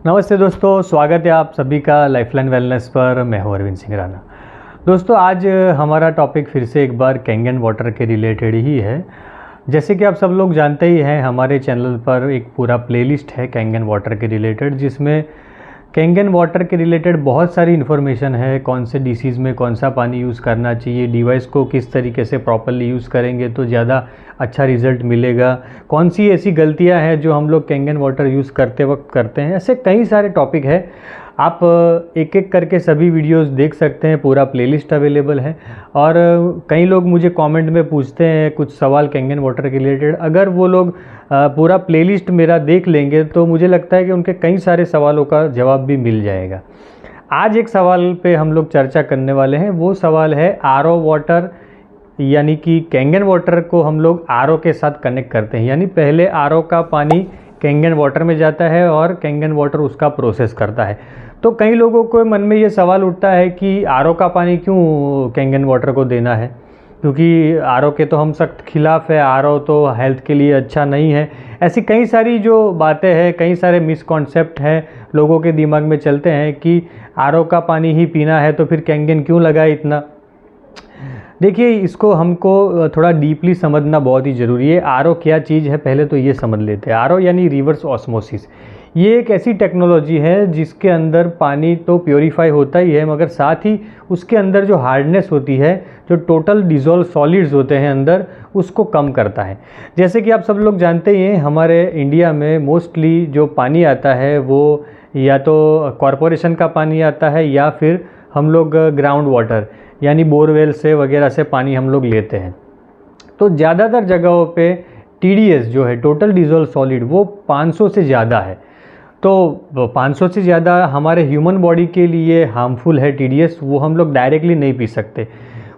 नमस्ते दोस्तों, स्वागत है आप सभी का लाइफलाइन वेलनेस पर। मैं हूं अरविंद सिंह राणा। दोस्तों, आज हमारा टॉपिक फिर से एक बार कैंगन वाटर के रिलेटेड ही है। जैसे कि आप सब लोग जानते ही हैं, हमारे चैनल पर एक पूरा प्लेलिस्ट है कैंगन वाटर के रिलेटेड, जिसमें कैंगन वाटर के रिलेटेड बहुत सारी इन्फॉर्मेशन है। कौन से डिसीज़ में कौन सा पानी यूज़ करना चाहिए, डिवाइस को किस तरीके से प्रॉपरली यूज़ करेंगे तो ज़्यादा अच्छा रिज़ल्ट मिलेगा, कौन सी ऐसी गलतियां हैं जो हम लोग कैंगन वाटर यूज़ करते वक्त करते हैं। ऐसे कई सारे टॉपिक है। आप एक एक करके सभी वीडियोस देख सकते हैं, पूरा प्लेलिस्ट अवेलेबल है। और कई लोग मुझे कमेंट में पूछते हैं कुछ सवाल कैंगन वाटर के रिलेटेड। अगर वो लोग पूरा प्लेलिस्ट मेरा देख लेंगे तो मुझे लगता है कि उनके कई सारे सवालों का जवाब भी मिल जाएगा। आज एक सवाल पे हम लोग चर्चा करने वाले हैं। वो सवाल है आरओ वाटर, यानी कि कैंगन वाटर को हम लोग आरओ के साथ कनेक्ट करते हैं। यानी पहले आरओ का पानी कैंगन वाटर में जाता है और कैंगन वाटर उसका प्रोसेस करता है। तो कई लोगों को मन में ये सवाल उठता है कि आरओ का पानी क्यों कैंगन वाटर को देना है, क्योंकि आरओ के तो हम सख्त खिलाफ़ है, आरओ तो हेल्थ के लिए अच्छा नहीं है। ऐसी कई सारी जो बातें हैं, कई सारे मिसकॉन्सेप्ट हैं लोगों के दिमाग में चलते हैं कि आरओ का पानी ही पीना है तो फिर कैंगन क्यों लगाए इतना। देखिए, इसको हमको थोड़ा डीपली समझना बहुत ही ज़रूरी है। आरओ क्या चीज़ है पहले तो ये समझ लेते हैं। आरओ यानी रिवर्स ऑस्मोसिस। ये एक ऐसी टेक्नोलॉजी है जिसके अंदर पानी तो प्योरीफाई होता ही है, मगर साथ ही उसके अंदर जो हार्डनेस होती है, जो टोटल डिज़ोल्व सॉलिड्स होते हैं अंदर, उसको कम करता है। जैसे कि आप सब लोग जानते ही हैं, हमारे इंडिया में मोस्टली जो पानी आता है वो या तो कॉरपोरेशन का पानी आता है या फिर हम लोग ग्राउंड वाटर यानी बोरवेल से वगैरह से पानी हम लोग लेते हैं। तो ज़्यादातर जगहों पे टीडीएस जो है, टोटल डिज़ोल्व सॉलिड, वो 500 से ज़्यादा है। तो 500 से ज़्यादा हमारे ह्यूमन बॉडी के लिए हार्मफुल है टीडीएस, वो हम लोग डायरेक्टली नहीं पी सकते।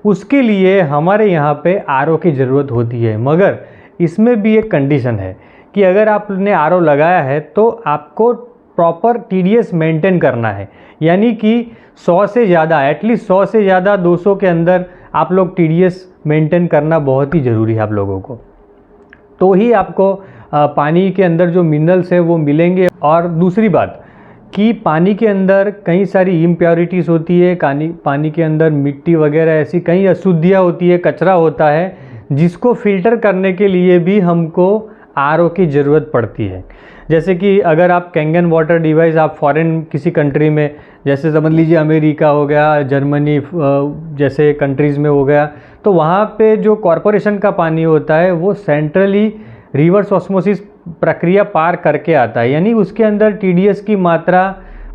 उसके लिए हमारे यहाँ पे आरओ की ज़रूरत होती है। मगर इसमें भी एक कंडीशन है कि अगर आपने आरओ लगाया है तो आपको प्रॉपर टीडीएस मेंटेन करना है। यानी कि 100 से ज़्यादा, एटलीस्ट 100 से ज़्यादा 200 के अंदर आप लोग टीडीएस मेंटेन करना बहुत ही ज़रूरी है आप लोगों को। तो ही आपको पानी के अंदर जो मिनरल्स है वो मिलेंगे। और दूसरी बात कि पानी के अंदर कई सारी इम्प्योरिटीज़ होती है, पानी के अंदर मिट्टी वगैरह ऐसी कई अशुद्धियाँ होती है, कचरा होता है, जिसको फ़िल्टर करने के लिए भी हमको आरओ की ज़रूरत पड़ती है। जैसे कि अगर आप कैंगन वाटर डिवाइस आप फॉरेन किसी कंट्री में, जैसे समझ लीजिए अमेरिका हो गया, जर्मनी जैसे कंट्रीज़ में हो गया, तो वहाँ पे जो कॉरपोरेशन का पानी होता है वो सेंट्रली रिवर्स ऑस्मोसिस प्रक्रिया पार करके आता है। यानी उसके अंदर टीडीएस की मात्रा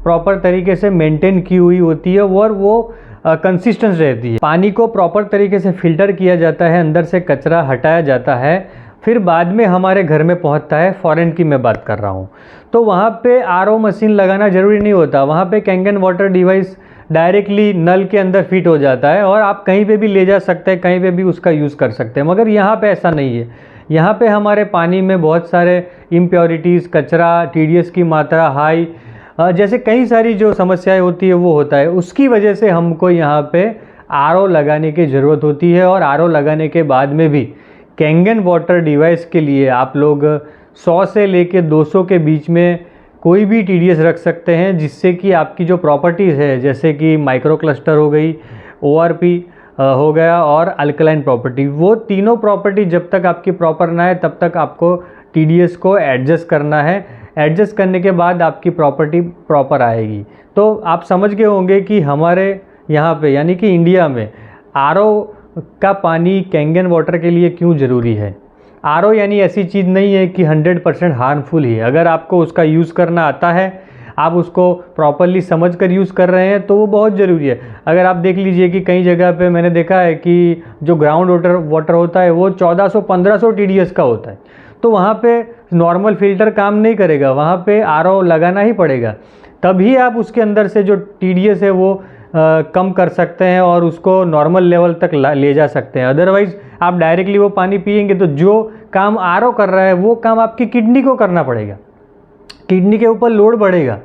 प्रॉपर तरीके से मेंटेन की हुई होती है और वो कंसिस्टेंट रहती है। पानी को प्रॉपर तरीके से फ़िल्टर किया जाता है, अंदर से कचरा हटाया जाता है, फिर बाद में हमारे घर में पहुंचता है। फॉरेन की मैं बात कर रहा हूं। तो वहां पे आरओ मशीन लगाना ज़रूरी नहीं होता। वहां पे कैंगन वाटर डिवाइस डायरेक्टली नल के अंदर फिट हो जाता है और आप कहीं पे भी ले जा सकते हैं, कहीं पे भी उसका यूज़ कर सकते हैं। मगर यहाँ पे ऐसा नहीं है। यहाँ पे हमारे पानी में बहुत सारे इम्प्योरिटीज़, कचरा, टीडीएस की मात्रा हाई, जैसे कई सारी जो समस्याएँ होती है वो होता है। उसकी वजह से हमको यहाँ पे आरओ लगाने की ज़रूरत होती है। और आरओ लगाने के बाद में भी कैंगन वाटर डिवाइस के लिए आप लोग 100 से लेके 200 के बीच में कोई भी टीडीएस रख सकते हैं, जिससे कि आपकी जो प्रॉपर्टीज़ है, जैसे कि माइक्रो क्लस्टर हो गई, ओआरपी हो गया और अल्कलाइन प्रॉपर्टी, वो तीनों प्रॉपर्टी जब तक आपकी प्रॉपर ना है तब तक आपको टीडीएस को एडजस्ट करना है। एडजस्ट करने के बाद आपकी प्रॉपर्टी प्रॉपर आएगी। तो आप समझ गए होंगे कि हमारे यहाँ पे यानी कि इंडिया में आरओ का पानी कैंगन वाटर के लिए क्यों ज़रूरी है। आरओ यानी ऐसी चीज़ नहीं है कि 100% हार्मफुल ही है। अगर आपको उसका यूज़ करना आता है, आप उसको प्रॉपरली समझ कर यूज़ कर रहे हैं, तो वो बहुत ज़रूरी है। अगर आप देख लीजिए कि कई जगह पे मैंने देखा है कि जो ग्राउंड वाटर होता है वो 1400-1500 टीडीएस का होता है। तो वहाँ पे नॉर्मल फ़िल्टर काम नहीं करेगा, वहाँ पे आरओ लगाना ही पड़ेगा। तभी आप उसके अंदर से जो टीडीएस है वो कम कर सकते हैं और उसको नॉर्मल लेवल तक ले जा सकते हैं। अदरवाइज़ आप डायरेक्टली वो पानी पिएंगे तो जो काम आरओ कर रहा है वो काम आपकी किडनी को करना पड़ेगा। किडनी के ऊपर लोड बढ़ेगा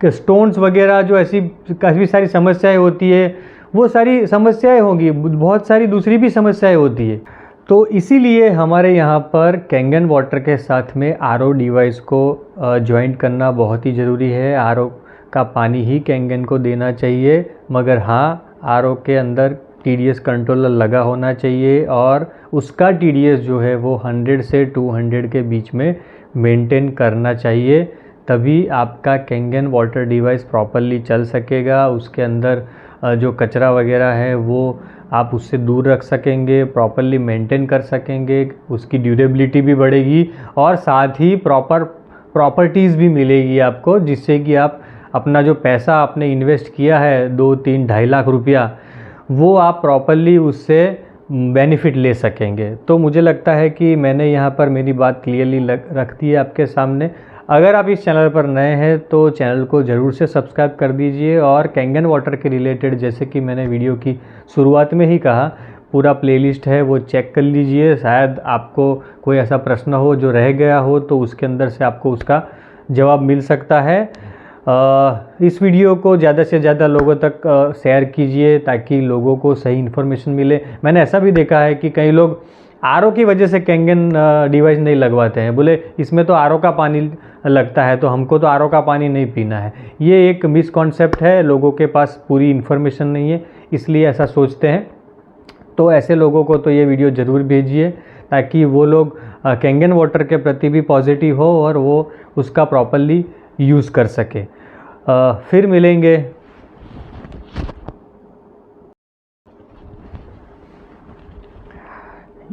कि स्टोन्स वगैरह, जो ऐसी काफ़ी सारी समस्याएं होती है, वो सारी समस्याएं होंगी। बहुत सारी दूसरी भी समस्याएं होती है। तो इसीलिए हमारे यहाँ पर कैंगन वाटर के साथ में आरओ डिवाइस को जॉइंट करना बहुत ही ज़रूरी है। आरओ का पानी ही कैंगन को देना चाहिए, मगर हाँ, आरओ के अंदर TDS कंट्रोलर लगा होना चाहिए और उसका TDS जो है वो 100 से 200 के बीच में मेंटेन करना चाहिए, तभी आपका कैंगन वाटर डिवाइस प्रॉपरली चल सकेगा। उसके अंदर जो कचरा वगैरह है वो आप उससे दूर रख सकेंगे, प्रॉपरली मेंटेन कर सकेंगे, उसकी ड्यूरेबिलिटी भी बढ़ेगी और साथ ही प्रॉपर्टीज़ भी मिलेगी आपको, जिससे कि आप अपना जो पैसा आपने इन्वेस्ट किया है 2-3-2.5 लाख रुपया, वो आप प्रॉपरली उससे बेनिफिट ले सकेंगे। तो मुझे लगता है कि मैंने यहाँ पर मेरी बात क्लियरली रख दी है आपके सामने। अगर आप इस चैनल पर नए हैं तो चैनल को ज़रूर से सब्सक्राइब कर दीजिए और कैंगन वाटर के रिलेटेड, जैसे कि मैंने वीडियो की शुरुआत में ही कहा, पूरा प्लेलिस्ट है वो चेक कर लीजिए। शायद आपको कोई ऐसा प्रश्न हो जो रह गया हो तो उसके अंदर से आपको उसका जवाब मिल सकता है। इस वीडियो को ज़्यादा से ज़्यादा लोगों तक शेयर कीजिए ताकि लोगों को सही इन्फॉर्मेशन मिले। मैंने ऐसा भी देखा है कि कई लोग आरओ की वजह से कैंगन डिवाइस नहीं लगवाते हैं, बोले इसमें तो आरओ का पानी लगता है तो हमको तो आरओ का पानी नहीं पीना है। ये एक मिसकॉन्सेप्ट है, लोगों के पास पूरी इन्फॉर्मेशन नहीं है इसलिए ऐसा सोचते हैं। तो ऐसे लोगों को तो ये वीडियो ज़रूर भेजिए ताकि वो लोग कैंगन वाटर के प्रति भी पॉजिटिव हो और वो उसका प्रॉपरली यूज़ कर सके। फिर मिलेंगे।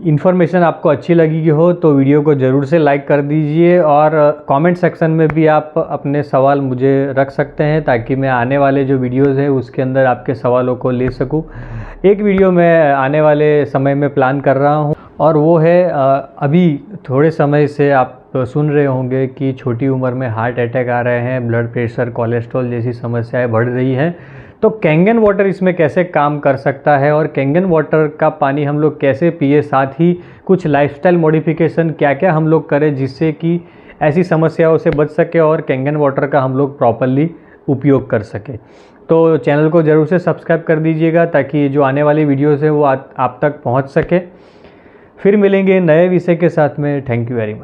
इन्फॉर्मेशन आपको अच्छी लगी हो तो वीडियो को ज़रूर से लाइक कर दीजिए और कमेंट सेक्शन में भी आप अपने सवाल मुझे रख सकते हैं ताकि मैं आने वाले जो वीडियोज़ है उसके अंदर आपके सवालों को ले सकूं। एक वीडियो मैं आने वाले समय में प्लान कर रहा हूं और वो है, अभी थोड़े समय से आप सुन रहे होंगे कि छोटी उम्र में हार्ट अटैक आ रहे हैं, ब्लड प्रेशर, कोलेस्ट्रॉल जैसी समस्याएं बढ़ रही हैं। तो कैंगन वाटर इसमें कैसे काम कर सकता है और कैंगन वाटर का पानी हम लोग कैसे पिए, साथ ही कुछ लाइफस्टाइल मॉडिफिकेशन क्या क्या हम लोग करें जिससे कि ऐसी समस्याओं से बच सके और कैंगन वाटर का हम लोग प्रॉपरली उपयोग कर सके। तो चैनल को ज़रूर से सब्सक्राइब कर दीजिएगा ताकि जो आने वाली वीडियोज़ है वो आप तक पहुँच सके। फिर मिलेंगे नए विषय के साथ में। Thank you very much.